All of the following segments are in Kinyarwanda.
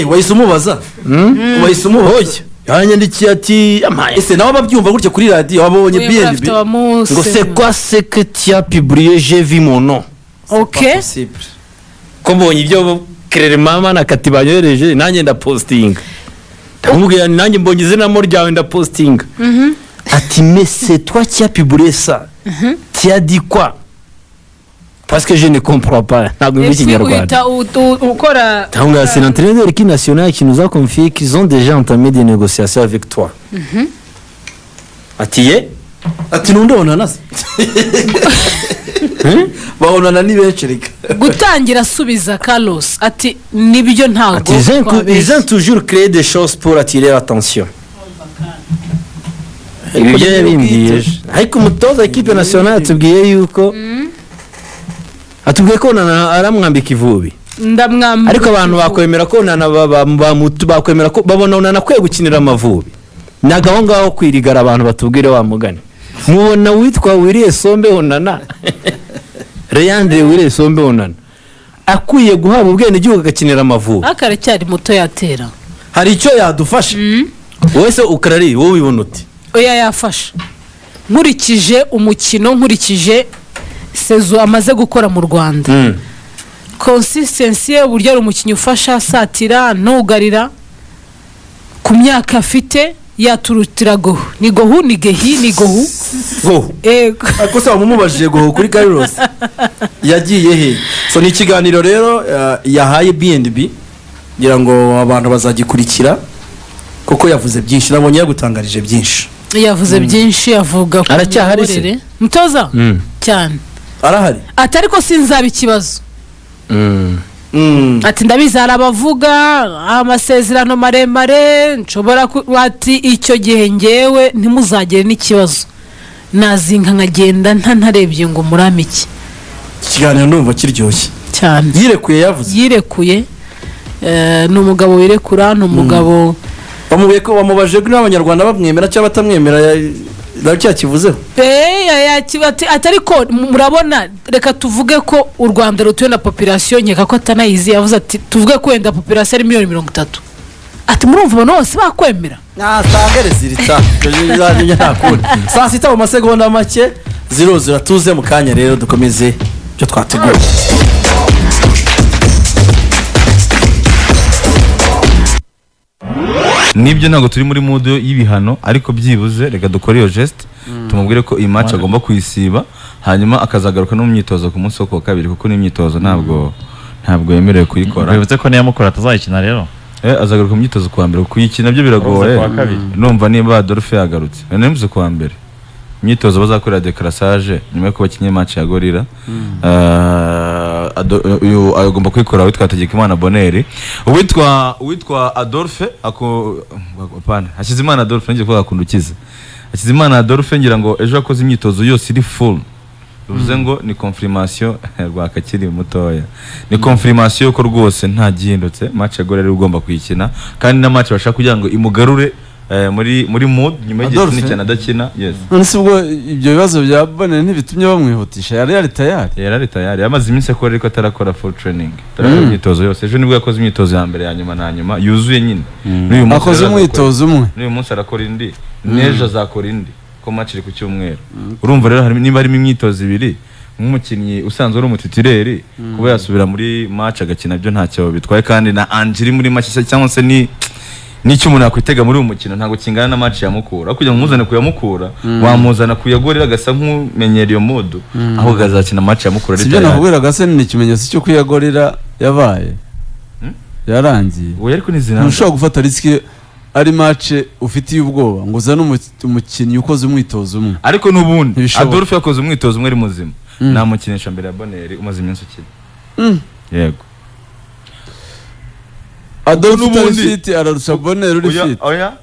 wahise umubaza wahise umubaza yanyandikiye ati ese nawe babyumva gutya kuri radio wabonye BNB ngo c'est quoi ce que tu as publié j'ai vu mon nom. OK ko mbonye ibyo Claire mama na Kati banyohereje nanjye nda posting ndamubwira nanjye mbonye izina mo ryawe nda posting ati mais c'est toi qui as publié ça tu as dit quoi parce que je ne comprends pas ntabwo mbi kinyarwanda ukora tanga c'est l'entraîneur de l'équipe nationale qui nous a confié qu'ils ont déjà entamé des négociations avec toi ati nundona nase bahonana ni benshi reka gutangira subiza Carlos ati nibyo ntago ils ont toujours créé des choses pour attirer l'attention ibyo yabimbwiye ariko umutoza equipe nationale tubwiye yuko atubwiye ko nana aramwambika ivubi ndamwambika ariko abantu bakwemera ko nana bakwemera ko babona nana kwe gukinira amavubi nagaho ngaho kwirigara abantu batubwire wa mugani mubona witwa Wiriye Sombe onana Reyandre Wiriye Sombe onana akwiye guhabwa ubwene igihugu agakinira amavubi akare cyari muto yatera hari icyo yadufasha wese ukarari wowe ubibona uti oya yafasha nkurikije umukino nkurikije sezo amaze gukora mu Rwanda consistency uburyo ari umukinyi ufasha satira nugarira ku myaka afite yaturutira go ni gohu ni gehi ni gohu ako se wamumubajije gohu kuri Carlos yagiye he so ni ikiganiro rero yahaye BNB ngira ngo abantu bazagikurikira kuko yavuze byinshi nabonye yagutangarije byinshi yavuze byinshi avuga ko aracyahari se mutoza cyane arahari atari ko sinzaba ikibazo ati ndabizi arabavuga amasezerano maremare nshobora ati icyo gihe ngewe ntimuzagere n'ikibazo nazinka nkagenda ntarebye ngo muramiki ikiganiro ndumva kiryoshye cyane yirekuye yavuze yirekuye ni umugabo wirekura ni umugabo bamubuye ko bamubaje ko n'abanyarwanda bamwemera cyangwa batamwemera nacyo kivuzeho atari ko murabona reka tuvuge ko u Rwanda rutuye na population nkeka ko atanayizi yavuze ati tuvuge ko wenda population ari 30 ati murumva abantu bose bakwemera natangereza irita nje ntakuri saa sita mu masegonda make 00 tuze mu kanya rero dukomeze byo twateguye nibyo ntago turi muri mood y'ibihano ariko byibuze reka dukore iyo geste tumubwire ko iyi match agomba kuyisiba hanyuma akazagaruka no mu myitozo ku munsi wa kabiri kuko ni myitozo ntabwo yemerewe kuyikora bivuze ko niyamukora atazayikina rero azagaruka mu myitozo kwa mbere kuyikina byo biragoye numva niba Adolphe yagarutse nemvuze kwa mbere myitozo bazakorera decrassage nyuma yo kubakinye match ya Gorilla agomba kwikora witwa Tegekimana Bonheur witwa Adolphe apana Hakizimana Adolphe ngiye kuvuga kundukiza Hakizimana Adolphe ngira ngo ejo akoze imyitozo yose iri full bivuze ngo ni confirmation rwa kakiri mutoya ni confirmation ko rwose nta gihindutse match ya Gorilla ugomba kuyikina kandi na match bashaka kugira ngo imugarure muri mood nyuma y'igihe cyane adakina yes none sibwo ibyo bibazo bya Bonheur ntibitumye bamwihutisha yari tayari yamaze iminsi akora ariko atarakora full training tarakora imyitozo yose ejo nibwo yakoze imyitozo ya mbere ya nyuma na nyuma yuzuye nyine n'uyu munsi akoze umwitozo umwe n'uyu munsi arakora indi nejo azakora indi ko match iri ku cyumweru urumva rero niba harimo imyitozo ibiri nk'umukinnyi usanzwe ari umutitireri kuba yasubira muri match agakina byo ntacyo bitwaye kandi na Angeli muri match cyangwa se nicyo umuntu yakwitega muri uyu mukino ntago kingana na match yamukura kugira ngo muzane kuyamukura wamuzana kuyagorera agasa nk'umenyera iyo modo aho gazakina match yamukura sibyo nakubwira gase ni ikimenyetso cyo kuyagorera yabaye yarangiye we ariko nizina ntushobora gufata risk ari match ufitiye ubwoba ngo uzane umukinnyi ukoze umwitozo umwe ariko nubundi Adolphe yakoze umwitozo umwe ari muzima namukinisha mbere ya Bonheur umaze iminsi ukina yego Adolphe fit ararusha Bonheur uri fit oya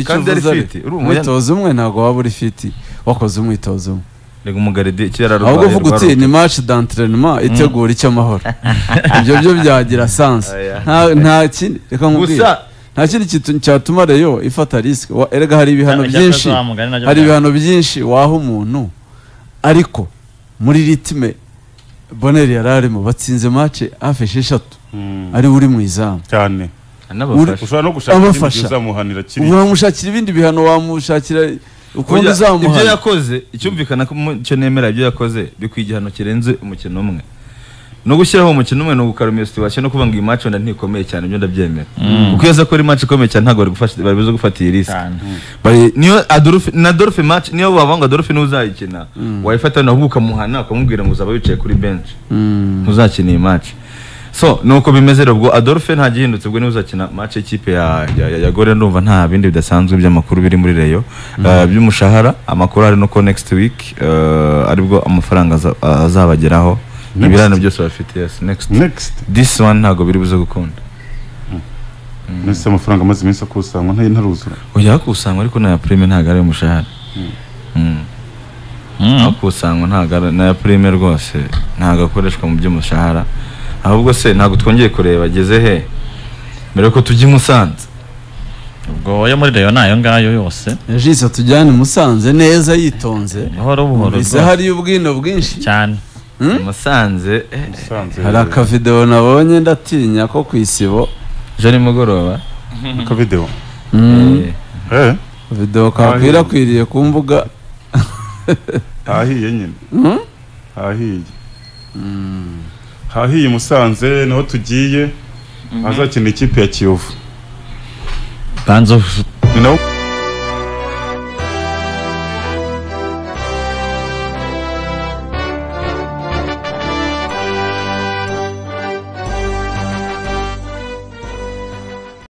kandi ari fit umwitozo umwe ntago waba uri fit wakoze umwitozo umwe rega umugaride kirararwa ahubwo vuga uti ni match d'entraînement itegura icyo amahoro ibyo byagira sense nta kindi reka nkubwire nta kindi kintu cyatuma reyo ifata risk erega hari ibihano byinshi waha umuntu ariko muri ritme Bonheur yararimo batsinze match hafi 6 ari uri mu izamu cyane anabafasha ushobora no gushaka abafasha. ibindi uzamuhanira kiri wamushakira ibindi bihano wamushakira ukundi ibyo uzamuhana yakoze icyumvikana ko icyo nemera ibyo yakoze bikwiye igihano kirenze umukino umwe no gushyiraho umukino umwe no gukarumira situation no kuvuga ngo iyi match wenda ntikomeye cyane ibyo ndabyemera kuko iyo ko ari match ikomeye cyane ntabwo bari buze gufata iyi risk niyo Adolphe match niyo bavanga Adolphe n'uzayikina wayifata naho ukamuhana ukamubwira ngo uzaba wicaye kuri bench ntuzakina iyi match so nuko bimeze rero ubwo Adolphe nta gihindutse ubwo niwe uzakina match ikipe ya Gore ndumva nta bindi bidasanzwe by'amakuru biri muri Rayon by'umushahara amakuru ari no ko next week aribwo amafaranga azabageraho ibirano byose bafite yes next this one ntago biri buze gukunda nese amafaranga amaze iminsi akusanywa ntaruzura oya kusanywa ariko na prime ntago ari umushahara akusanywa ntago na prime rwose ntago akoreshwa mu by'umushahara ahubwo se ntago twongeye kureba ageze he mbere ko tujye Musanze ubwo yo muri Rayon nayo ngayo yose Regis tujyane Musanze neza yitonze buhoro buhoro ise hari ubwino bwinshi cyane Musanze hari akavideo nabonye ndatinya ko kwisibo je ni mugoroba akavideo video kakwirakwiriye ku mbuga hahiye nyine hahiye Musanze naho tugiye azakina ikipe ya Kiyovu Banzo ni naho